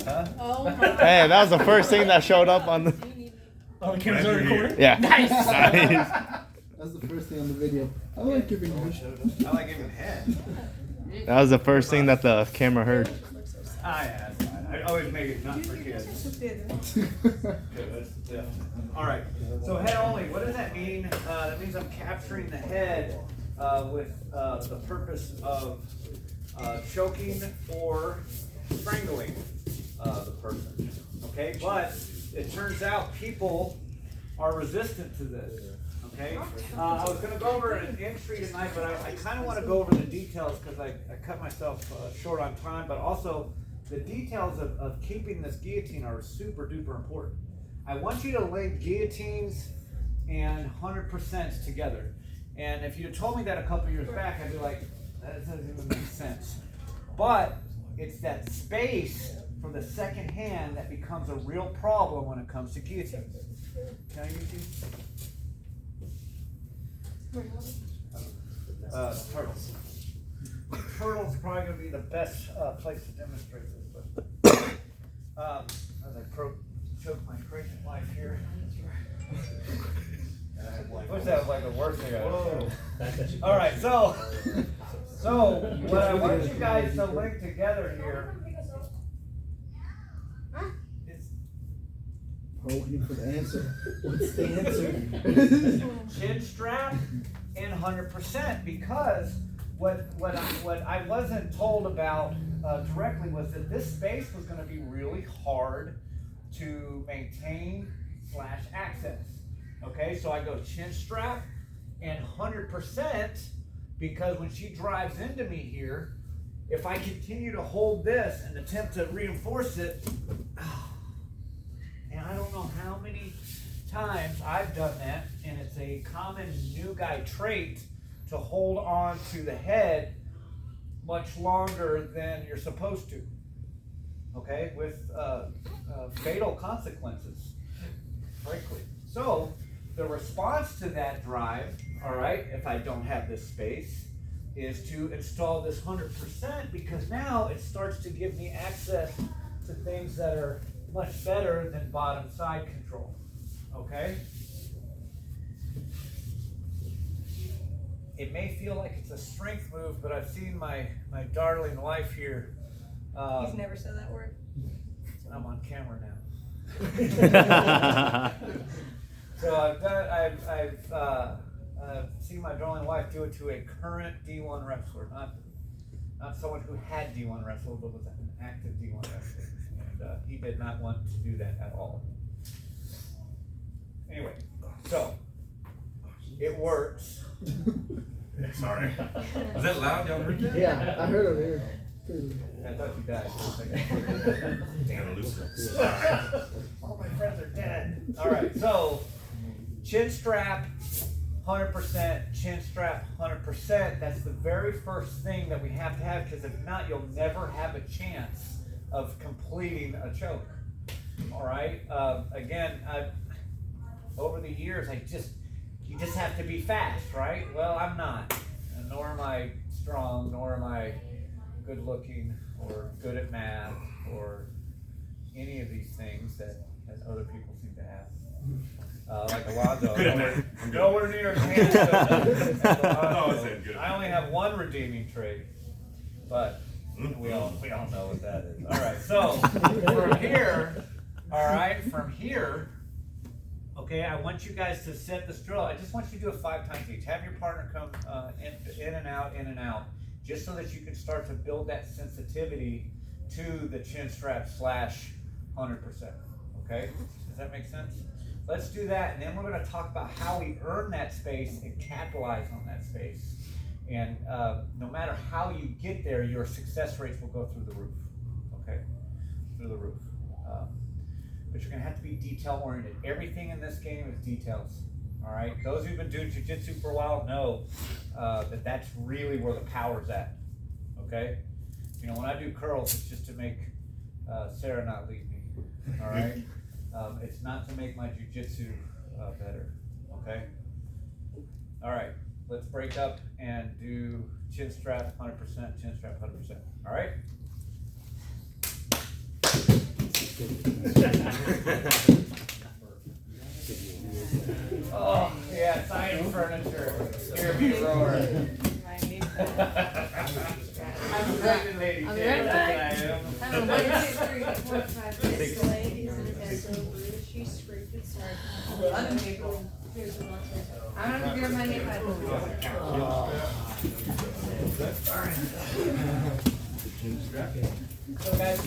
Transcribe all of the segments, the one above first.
Huh? Oh my. Hey, that was the first thing that showed up on the. Oh, the camera's already recording? Yeah. Nice. Nice. That's the first thing on the video. I like giving you. I like giving head. That was the first thing that the camera heard. Ah, yeah, that's fine. I always make it not for kids. Yeah. All right. So head only. What does that mean? That means I'm capturing the head with the purpose of choking or strangling the person. Okay, but it turns out people are resistant to this. Okay, I was going to go over an entry tonight, but I kind of want to go over the details because I cut myself short on time, but also the details of keeping this guillotine are super duper important. I want you to link guillotines and 100% together. And if you had told me that a couple years back, I'd be like, that doesn't even make sense. But it's that space for the second hand that becomes a real problem when it comes to guillotines. Can I use these? Turtles. Turtle's probably going to be the best place to demonstrate this. But as I choke my pregnant wife here. I wish that was like the worst thing I've ever said. All right, so what I want you guys to link together here is Waiting for the answer. What's the answer? chin strap and 100%, because what I wasn't told about directly was that this space was going to be really hard to maintain / access. Okay, so I go chin strap and 100%, because when she drives into me here, if I continue to hold this and attempt to reinforce it, and I don't know how many times I've done that, and it's a common new guy trait to hold on to the head much longer than you're supposed to, okay, with fatal consequences, frankly. So the response to that drive, all right, if I don't have this space, is to install this 100%, because now it starts to give me access to things that are much better than bottom side control, okay? It may feel like it's a strength move, but I've seen my darling wife here. He's never said that word. I'm on camera now. So I've seen my darling wife do it to a current D1 wrestler, not someone who had D1 wrestled, but was an active D1 wrestler, and he did not want to do that at all. Anyway, so it works. Sorry. Was that loud? Y'all heard that? Yeah, I heard it here. I thought you died for a second. Damn, loose. All my friends are dead. All right, so chin strap, 100%, chin strap, 100%. That's the very first thing that we have to have, because if not, you'll never have a chance of completing a choke. All right. Again, over the years, you just have to be fast, right? Well, I'm not, and nor am I strong, nor am I good looking or good at math or any of these things that other people seem to have. Like Alonzo, nowhere near as handsome as Alonzo. I only have one redeeming trait, but we all know what that is. All right, so from here, okay, I want you guys to set this drill. I just want you to do it 5 times each. Have your partner come in and out, just so that you can start to build that sensitivity to the chin strap / 100%. Okay, does that make sense? Let's do that, and then we're going to talk about how we earn that space and capitalize on that space. And no matter how you get there, your success rates will go through the roof. Okay, through the roof. But you're going to have to be detail oriented. Everything in this game is details. All right, those who've been doing jiu-jitsu for a while know that that's really where the power's at. Okay, you know, when I do curls, it's just to make Sarah not leave me. All right, it's not to make my jiu-jitsu better. Okay. All right, let's break up and do chin strap 100%, chin strap 100%. All right. Oh, yeah, sign furniture. Hear me roar. I'm a pregnant lady. I'll be Kid. right back. That's what I am. I don't know, 1, 2, 3, 4, 5, 6. The lady is in the bed so blue, she scraped it, sorry. Other people. Here's the one. I'm gonna grab my name back. So guys,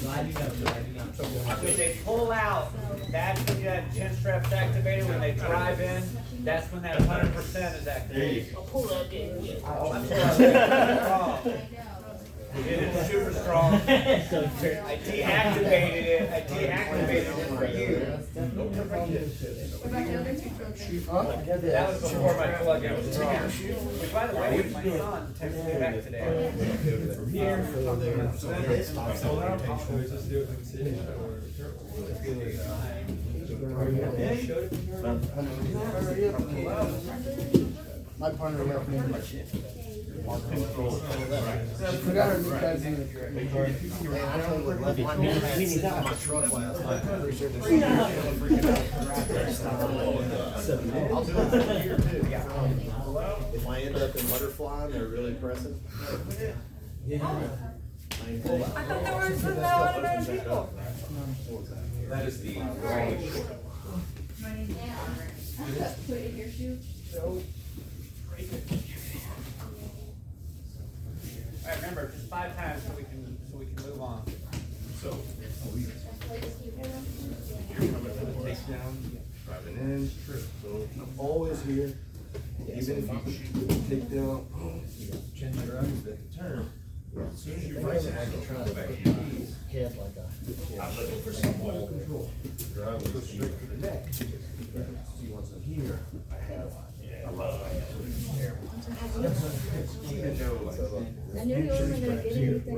when they pull out, that's when that chin strap's activated. When they drive in, that's when that 100% is activated. I'll pull that in. It is super strong. I deactivated it. I deactivated it for you. That was before my plug-in was wrong. Which, by the way, my son texted me back today. My partner left me my shit. She forgot her new guys in the truck. my truck last night. I'm pretty sure I'll do it here too. If I end up in butterfly and they're really pressing. I thought there were some other people. That is the. Put it in your shoe. All right, remember, just 5 times so we can move on. So. You're coming for the takedown, driving in. So I'm always here. Even if you take down, chin strap is at the turn. As soon as you raise it, I can try to back your knees. head like a. I'm looking for some wall control. Drive with straight to the neck. See what's in here. I have. I love it. I knew you weren't gonna get anything.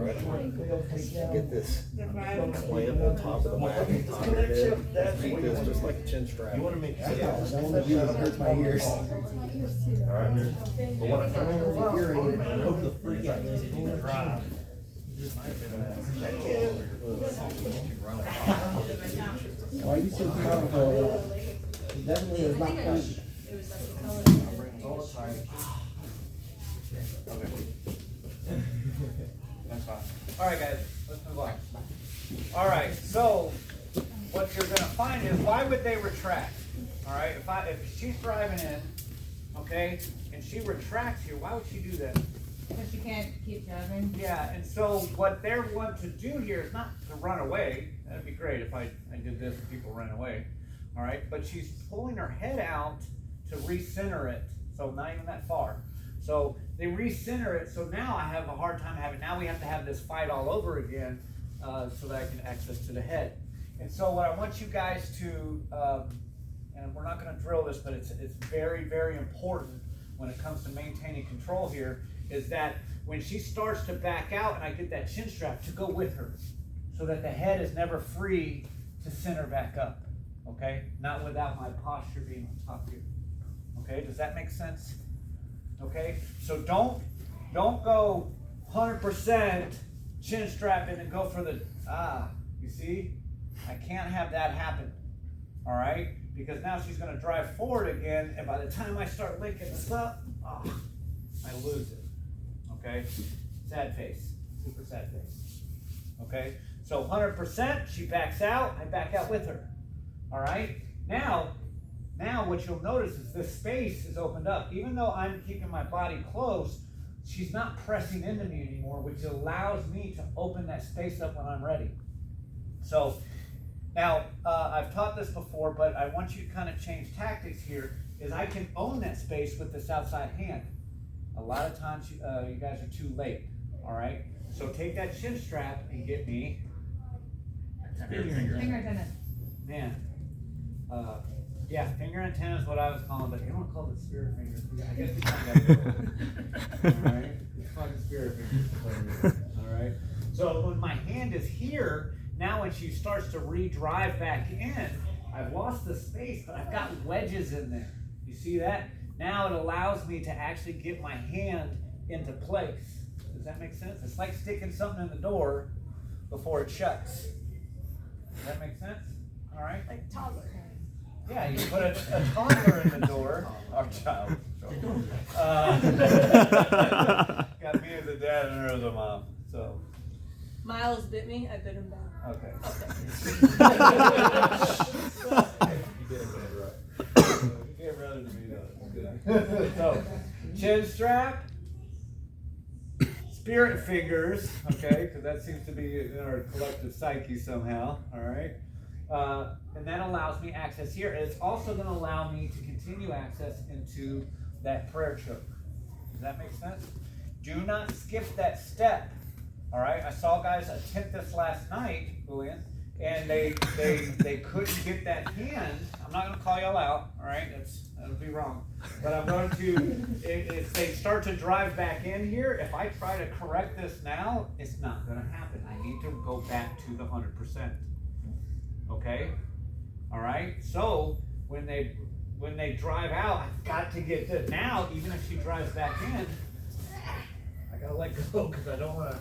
Get this clamp on top of the back, on top of the head. Keep this just like a chin strap. You wanna make. I don't want to do it, it hurts my ears. Alright. But what I I hope the freak out is in the drive. Why are you so proud of her? It definitely is not fun. That's fine. All right, guys, let's move on. All right, so what you're gonna find is, why would they retract? All right, if she's driving in, okay, and she retracts here, why would she do that? Because you can't keep driving. Yeah, and so what they're wanting to do here is not to run away. That'd be great if I did this and people ran away. All right, but she's pulling her head out to recenter it, so not even that far. So they recenter it, so now I have a hard time now we have to have this fight all over again so that I can access to the head. And so what I want you guys to, and we're not gonna drill this, but it's very, very important when it comes to maintaining control here, is that when she starts to back out and I get that chin strap, to go with her, so that the head is never free to center back up, okay? Not without my posture being on top here, okay? Does that make sense? Okay, so don't go 100% chin strap in and go for the, you see? I can't have that happen, all right? Because now she's gonna drive forward again, and by the time I start linking this up, I lose it, okay? Sad face, super sad face, okay? So 100%, she backs out, I back out with her, all right? Now what you'll notice is this space is opened up. Even though I'm keeping my body close, she's not pressing into me anymore, which allows me to open that space up when I'm ready. So now, I've taught this before, but I want you to kind of change tactics here, is I can own that space with this outside hand. A lot of times you guys are too late, all right? So take that chin strap and get me. Finger tennis. Man, yeah, finger antenna is what I was calling, but you don't call it spirit finger. I guess you call that. All right, it's fucking spirit finger. All right. So when my hand is here, now when she starts to re-drive back in, I've lost the space, but I've got wedges in there. You see that? Now it allows me to actually get my hand into place. Does that make sense? It's like sticking something in the door before it shuts. Does that make sense? All right. Like toddler. Yeah, you put a toddler in the door, or child. Got me as a dad and her as a mom. So. Miles bit me, I bit him back. Okay. You did it right. You gave brother to me though. Good. So, chin strap, spirit fingers, okay, because that seems to be in our collective psyche somehow. All right. And that allows me access here. It's also going to allow me to continue access into that prayer choke. Does that make sense? Do not skip that step. All right. I saw guys attempt this last night, Julian, and they couldn't get that hand. I'm not going to call y'all out. All right. That would be wrong. But I'm going to, if they start to drive back in here, if I try to correct this now, it's not going to happen. I need to go back to the 100%. Okay? All right? So when they drive out, I've got to get this. Now, even if she drives back in, I gotta let go because I don't want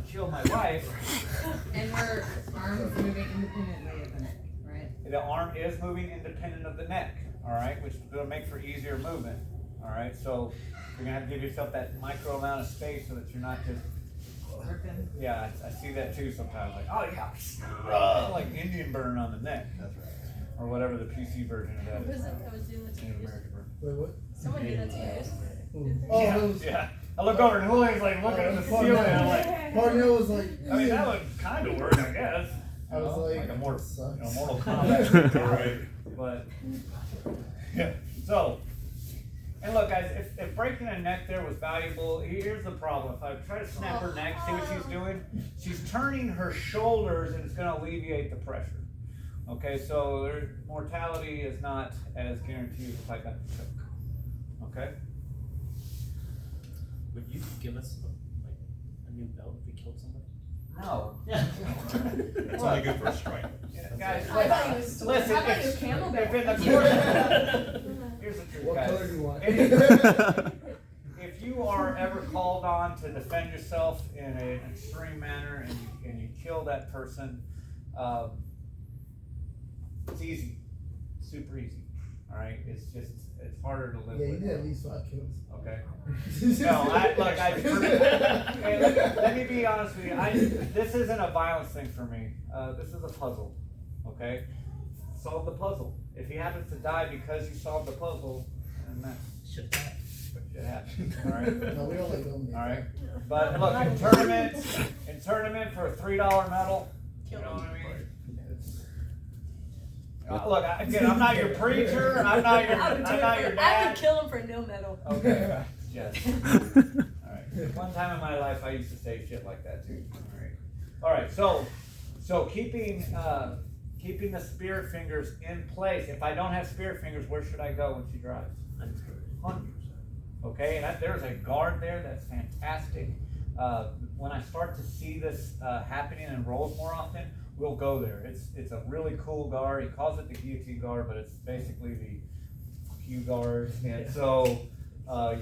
to kill my wife. And her arm is moving independently of the neck, right? The arm is moving independent of the neck. All right, which is going to make for easier movement. All right, so you're going to have to give yourself that micro amount of space so that you're not just. Yeah, I see that too sometimes. Like, oh yeah, like Indian burn on the neck. That's right. Or whatever the PC version of that What is. was it? I was doing that to you. Wait, what? Someone did that to you. Oh, Yeah, that was, yeah. I look over and Julian's like looking at the ceiling and I'm like, Parnell was like, I mean, that would kind of work, I guess. I was like, a sucks. Mortal Kombat. Right? But, yeah. So, and look guys, if breaking a neck there was valuable, here's the problem. If I try to snap her neck, see what she's doing? She's turning her shoulders and it's going to alleviate the pressure. Okay, so mortality is not as guaranteed if I got the choke. Okay? Would you give us like a new belt if we killed somebody? No. It's only good for a strike. Guys, I thought you was listen, I thought you was camel if in the belt. course, here's the truth, What guys. color do you want? If you are ever called on to defend yourself in an extreme manner and you kill that person, it's easy, super easy. All right, it's harder to live Yeah, you with. did at least 5 kills. Okay. No, hey, let me be honest with you. This isn't a violence thing for me. This is a puzzle. Okay, solve the puzzle. If he happens to die because you solved the puzzle, then that's shit happens. All right. No, we don't let go. All right. But look, in tournament for a $3 medal, you know what I mean? Look, again, I'm not your preacher. I'm not your I dad. would kill him for no medal. Okay. Yes. All right. One time in my life, I used to say shit like that too. All right. All right. So keeping the spirit fingers in place. If I don't have spirit fingers, where should I go when she drives? Under. Okay. And there's a guard there. That's fantastic. When I start to see this happening in roles more often, we'll go there. It's a really cool guard. He calls it the guillotine guard, but it's basically the fuck you guard. And so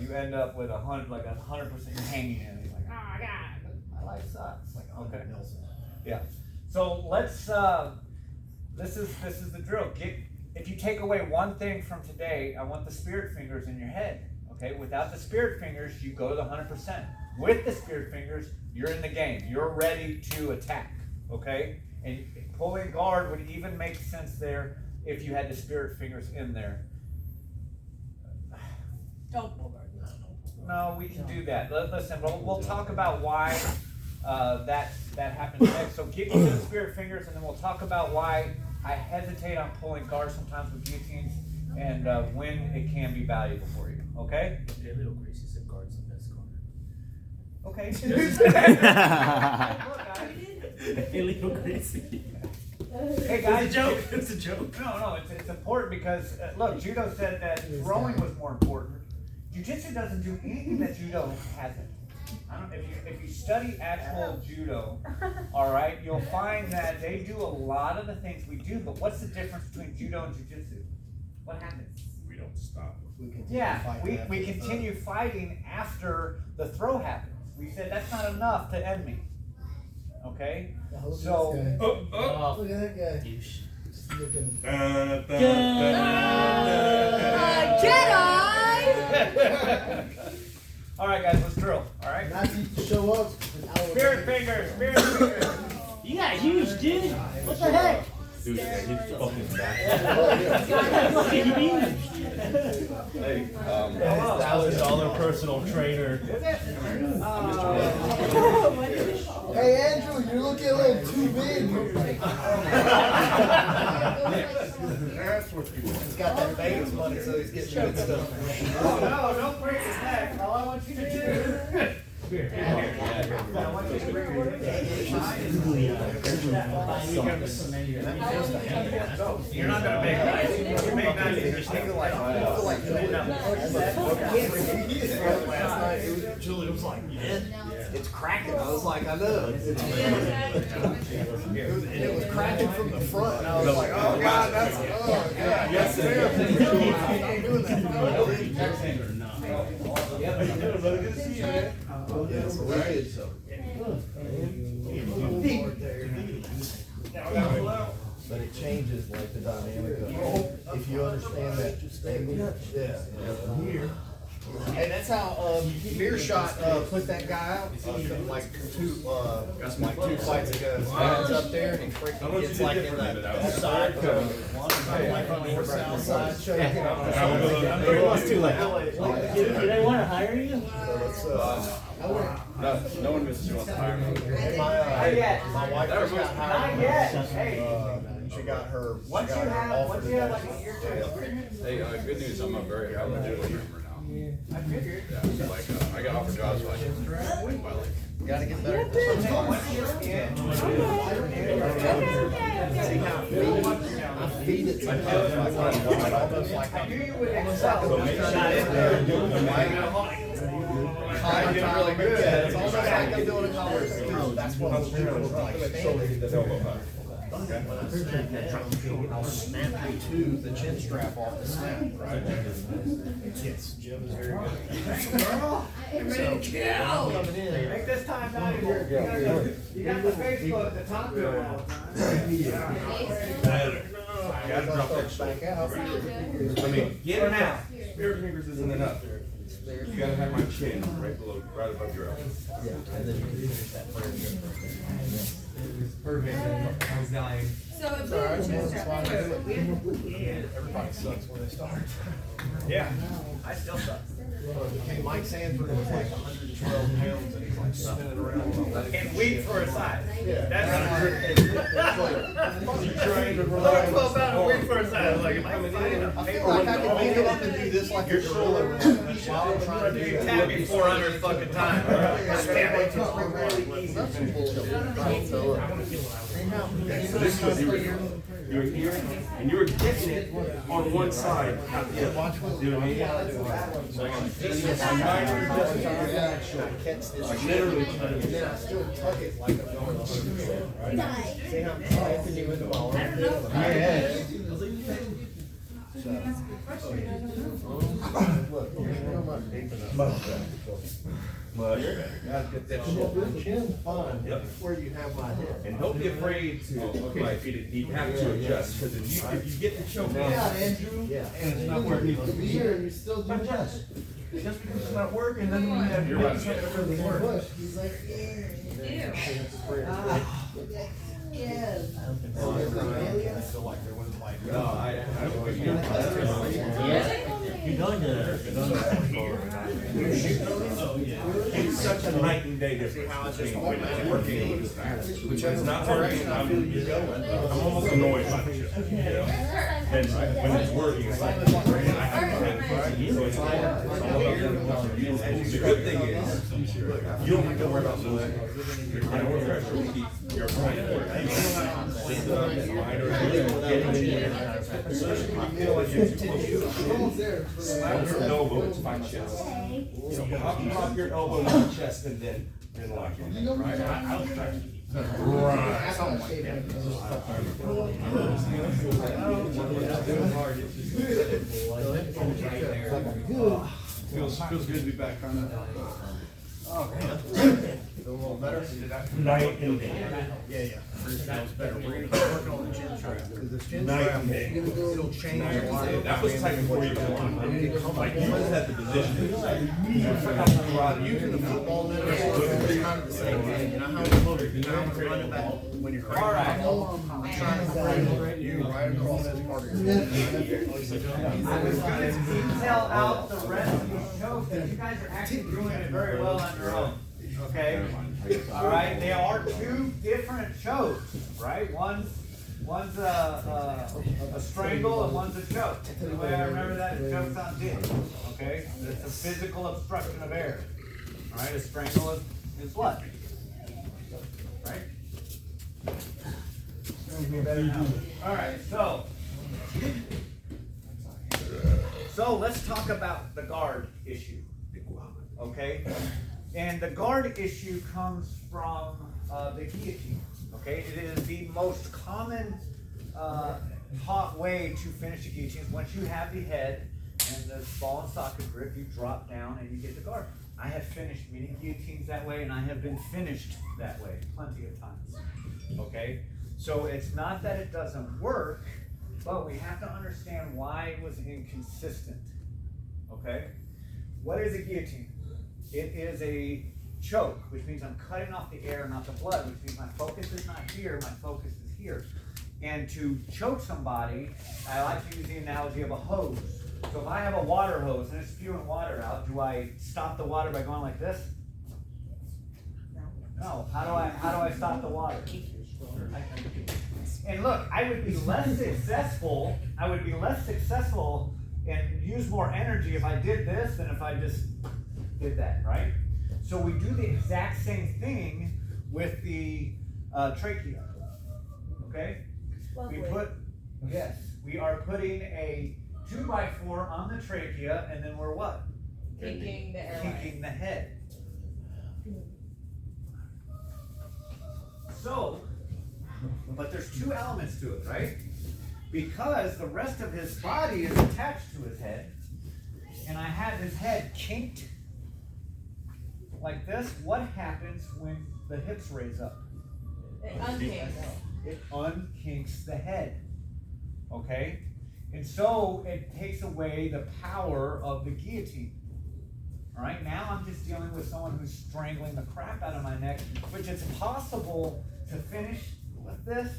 you end up with 100% you're hanging in it. You're like, oh my god, my life sucks. Like, okay, yeah. So let's. This is the drill. If you take away one thing from today, I want the spirit fingers in your head. Okay. Without the spirit fingers, you go to the 100%. With the spirit fingers, you're in the game. You're ready to attack. Okay. And pulling guard would even make sense there if you had the spirit fingers in there. Don't pull guard. No, we can do that. Listen, we'll talk about why that happens next. So get you to the spirit fingers, and then we'll talk about why I hesitate on pulling guard sometimes with guillotines, and when it can be valuable for you. Okay? Yeah, little Gracie said guard's the best guard. Okay. Illegal Gracie. Hey guys, It's a joke. It's a joke. No, it's important because look, judo said that throwing was more important. Jiu-jitsu doesn't do anything that judo hasn't. If you study actual judo, all right, you'll find that they do a lot of the things we do. But what's the difference between judo and jiu-jitsu? What happens? We don't stop. We continue fighting after the throw happens. We said that's not enough to end me. okay? Look at So, this guy. Oh, Look at that guy. douche. Just looking. Jedi! all right, guys, let's drill. All right. Nazis show up. Spirit fingers, spirit fingers. You got huge, dude. What the heck? Dude, he's fucking back. Fucking huge. Hey, $1,000 personal trainer. Hey Andrew, you're looking a little too big. That's what you want. He's got that Vegas money, so he's getting good stuff. Oh, no, don't break his neck. All I want you to do. Here, here, here. I want you to bring it You're not gonna make 90. You make 90, you're just thinking like, Last night, Julie was like, yeah, it's cracking. I was like, I know. And it was cracking from the front. And I was like, oh God, that's, oh God, yes, sir. I'm doing that. Good to see you, man. Yeah, so we did. But it changes like the dynamic of if you understand that angle. Yeah. Here. Hey, that's how Beer Shot put that guy out like two fights ago. He's up there and he freaking gets like in that side code. Like on the north south side. Too late. Do they want to hire you? No one misses you on the hire. My wife just got hired. Not yet. Hey. She got her. Once you have like a year to Hey, good news. I'm a legitimate streamer now. I figured. Yeah, like I got offered jobs by Gotta get better. See how I feed it to her like almost like I'm You would almost excel. like I'm doing really good. It's almost like I'm doing a college. That's what I'm doing. Like I'll snap you to the chin strap off the snap, right? Yes, Jim is very good. Coming in. Make this time valuable. You got the Facebook at the top of it. Gotta drop that back out. I mean, Get him out. spirit fingers isn't enough. You gotta have my chin right below, right above your elbow. Yeah, and then you can finish that prayer. Perfect. I was dying. So if we Alright, have well, a that's why I do it. Everybody sucks when they start. Yeah. I still suck. Okay, Mike Sanford was like 112 pounds and he's like spinning around. And weak for a size. Yeah. That's You trained to rely on 12 pounds and weak for a size. Like, am I fighting a I feel like I can pick it up and do this like a gorilla while I'm trying to do You tap me 400 fucking times. So this is what you were doing. You were here, and you were catching it on one side, not the other. You know what I mean? So catch this like literally trying and to then I still tuck it like I'm going to. See how I'm clamping you with the ball? Look, you're not deep enough. gotta get that shit. Chin fun, where you have my head. And don't be afraid to, you have to adjust, because if you get the choke out, Andrew. Yeah. and it's not where it needs to be, Here, you still do adjust. Just because it's not working doesn't mean that you're right. He's like, do. yes. I feel like there was like. No, I don't think you're. You're going to. It's such a night and day difference between when it's working and when it's not. Which is not working, I'm almost annoyed by it, you know? And when it's working, it's like, man, I haven't had it. So it's all about the good thing is, you don't have to worry about losing. Your pressure will keep your mind at work. Slap your elbow into my chest. So pop your elbow in my chest and then lock it. Right? Feels good to be back on that. Feel a little better? Night and day. Yeah, yeah. Feels better. We're gonna keep working on the chin strap. Because the chin Night strap, and day. it'll change a lot. That was like before you go on. Like, you just had the position. Using the football net is kind of the same thing. You know how you look, you know, running back when you're All right. I'm trying to bring you right across this part of your I was gonna detail out the rest of these chokes, but you guys are actually doing it very well on your own, okay? All right, they are two different chokes, right? One's a strangle and one's a choke. The way I remember that, a choke's on dick, okay? It's a physical obstruction of air, all right? A strangle is what? Right? All right, so let's talk about the guard issue, okay? And the guard issue comes from the guillotine, okay? It is the most common taught way to finish a guillotine. Once you have the head and the ball and socket grip, you drop down and you get the guard. I have finished many guillotines that way, and I have been finished that way plenty of times, okay? So it's not that it doesn't work, but we have to understand why it was inconsistent, okay? What is a guillotine? It is a choke, which means I'm cutting off the air, not the blood, which means my focus is not here, my focus is here. And to choke somebody, I like to use the analogy of a hose. So if I have a water hose and it's spewing water out, do I stop the water by going like this? No. How do I stop the water? And look, I would be less successful. I would be less successful and use more energy if I did this than if I just did that, right? So we do the exact same thing with the trachea. Okay? We are putting a 2x4 on the trachea, and then we're what? Kicking the airway. Kicking the head. So, but there's two elements to it, right? Because the rest of his body is attached to his head, and I have his head kinked like this, what happens when the hips raise up? It unkinks. It unkinks the head, okay? And so it takes away the power of the guillotine. All right, now I'm just dealing with someone who's strangling the crap out of my neck, which it's possible to finish with this,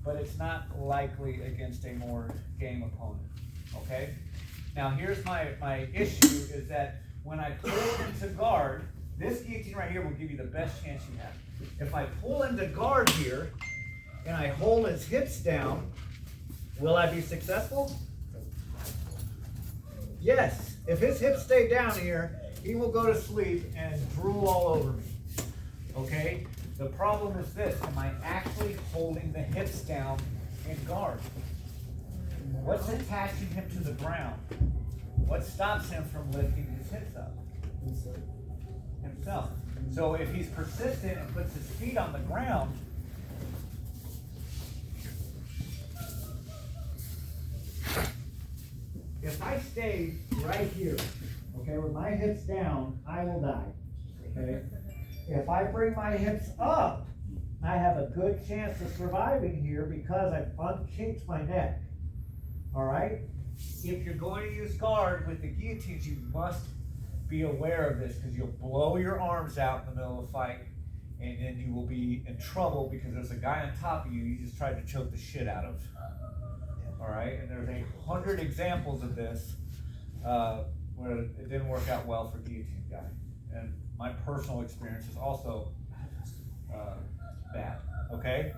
but it's not likely against a more game opponent, okay? Now here's my issue is that when I pull into guard, this guillotine right here will give you the best chance you have. If I pull into guard here, and I hold his hips down, will I be successful? Yes. If his hips stay down here, he will go to sleep and drool all over me. Okay? The problem is this, am I actually holding the hips down in guard? What's attaching him to the ground? What stops him from lifting his hips up? Himself. So if he's persistent and puts his feet on the ground, if I stay right here, okay, with my hips down, I will die, okay? If I bring my hips up, I have a good chance of surviving here because I've unkinked my neck, all right? If you're going to use guard with the guillotines, you must be aware of this because you'll blow your arms out in the middle of a fight, and then you will be in trouble because there's a guy on top of you you just tried to choke the shit out of. All right, and there's 100 examples of this where it didn't work out well for guillotine guy. And my personal experience is also bad, okay?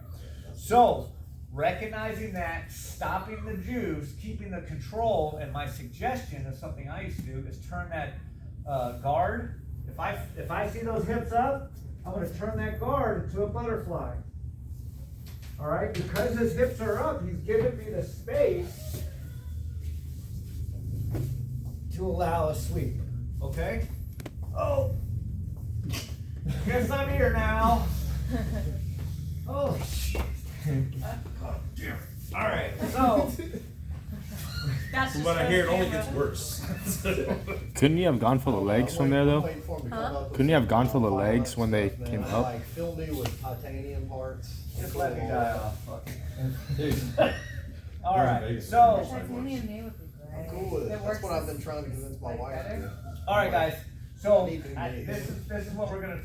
So, recognizing that, stopping the juice, keeping the control, and my suggestion is something I used to do is turn that guard. If I see those hips up, I'm gonna turn that guard into a butterfly. All right, because his hips are up, he's giving me the space to allow a sweep, okay? Oh, guess I'm here now. Oh, shit. Oh, dear. All right, so That's From just what I hear, it only camera. gets worse. Couldn't you have gone for the legs from there though? Waiting for 'em to come Huh? up with Couldn't you have gone for the some legs when they pilots, came man. up? Like fill me with titanium parts. Just let me die off, fuck it. Dude. Alright, so, Titanium knee would be I'm great. cool with it. It That's works what I've been trying to convince my like wife to better. do. alright guys, so, Need to be. this is what we're gonna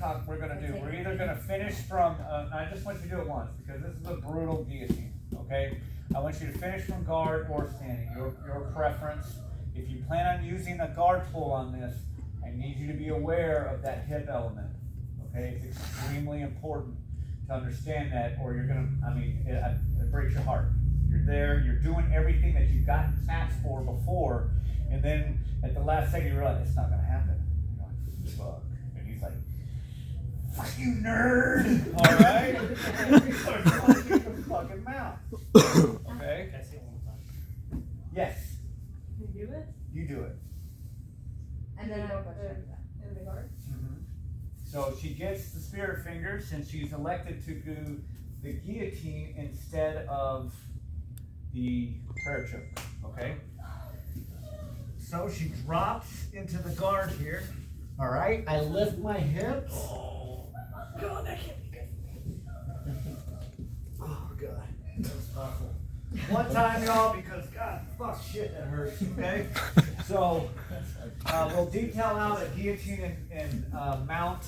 do. We're either gonna finish from, I just want you to do it once, because this is a brutal guillotine, okay? I want you to finish from guard or standing, your preference. If you plan on using a guard pull on this, I need you to be aware of that hip element, okay? It's extremely important to understand that, or you're gonna, it breaks your heart. You're there, you're doing everything that you got taps for before, and then at the last second you realize it's not gonna happen. You're like, fuck. And he's like, fuck you, nerd! Alright? And he starts punching the fucking mouth. Okay? Can I see it one more time? Yes, Can you do it? you do it. And then I'll go check In the guard? So she gets the spirit fingers since she's elected to do the guillotine instead of the prayer choke, okay? So she drops into the guard here, all right? I lift my hips. Oh, God, that can't be good. Oh, God, that was awful. One time, y'all, because God, fuck, shit, that hurts, okay? So, we'll detail out a guillotine and mount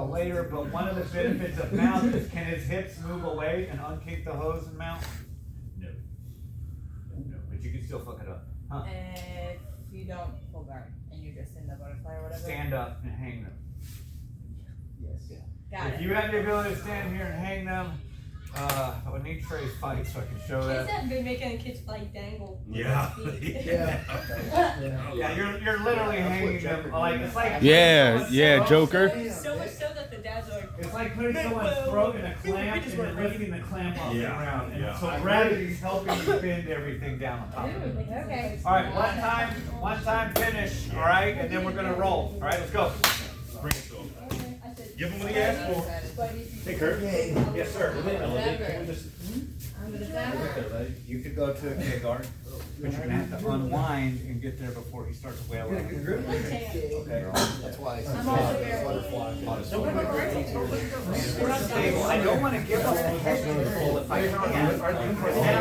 later, but one of the benefits of mount is can his hips move away and unkink the hose and mount? No. No, but you can still fuck it up. Huh? If you don't pull guard and you're just in the butterfly or whatever. Stand up and hang them. Yes. Got If it. you have the ability to stand here and hang them, I would need Trey's fight so I can show Kids that. have been making kids like dangle. Yeah. Yeah, you're literally hanging them, like, it's like. Yeah, yeah, Joker. So much so that the dad's like. It's like putting someone's throat in a clamp and then lifting the clamp off the Yeah, ground. And yeah. so gravity's helping you bend everything down on top of it. Okay. Alright, one time finish, alright, and then we're gonna roll. Alright, let's go. Bring it to him. Give him what he asked for. Hey Kurt. Yes, sir. You could go to a kick guard, but you're gonna have to unwind and get there before he starts wailing. Okay. That's why I'm also very. I don't wanna give up the head pull if I can. Now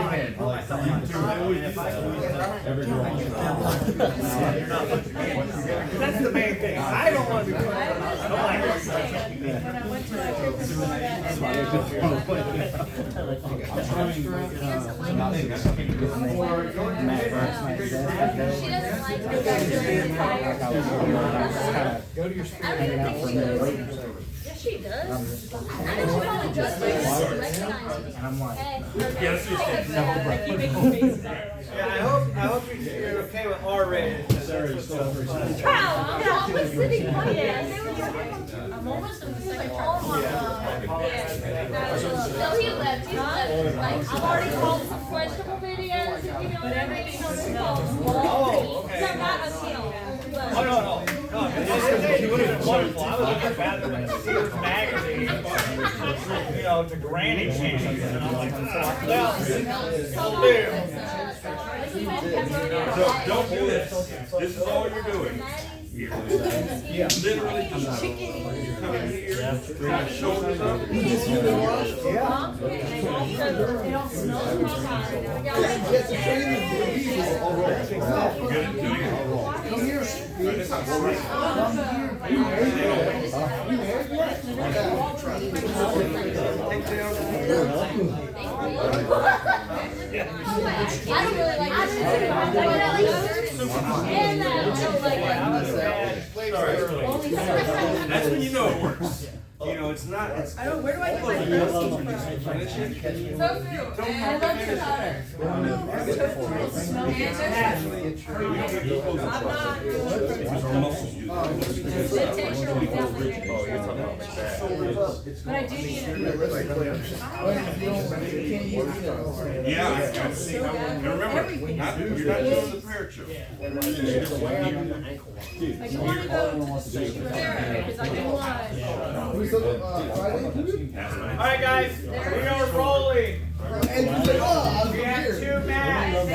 I can put myself on top, and if I lose that's the main thing. I don't wanna be put on I don't understand. When I went to my trip and saw that, and She doesn't like it. Go to your I don't even think she does. Yes, she does. I think she probably just recognizes me. And I'm like, Hey, Yeah, that's what he said. like you make faces out of Yeah, I hope you're okay with R-rated. Proud. I was sitting right there. I'm almost in the second row. No, he left. He left. Like, I've already called some questionable videos. If you know But everything else is Oh, okay. I'm not a heel. Oh, no. It would have been wonderful. I would look at that in Sears magazine, you know, to granny change. And I'm like, well, So don't do this. This is all you're doing. You're literally just coming here, trying to shoulder up. It all smells real hot. Good at doing it. I don't really like this. And I don't like it. That's when you know it works. You know, it's not, it's. I don't, where do I get my protein from? Tofu. I love the powder. I'm not. The texture will definitely make it. But I do need it. Yeah, I see. And remember, you're not doing the prayer choke. I do want to go to the sushi restaurant because I do want. Alright guys, we are rolling. We have 2 mats.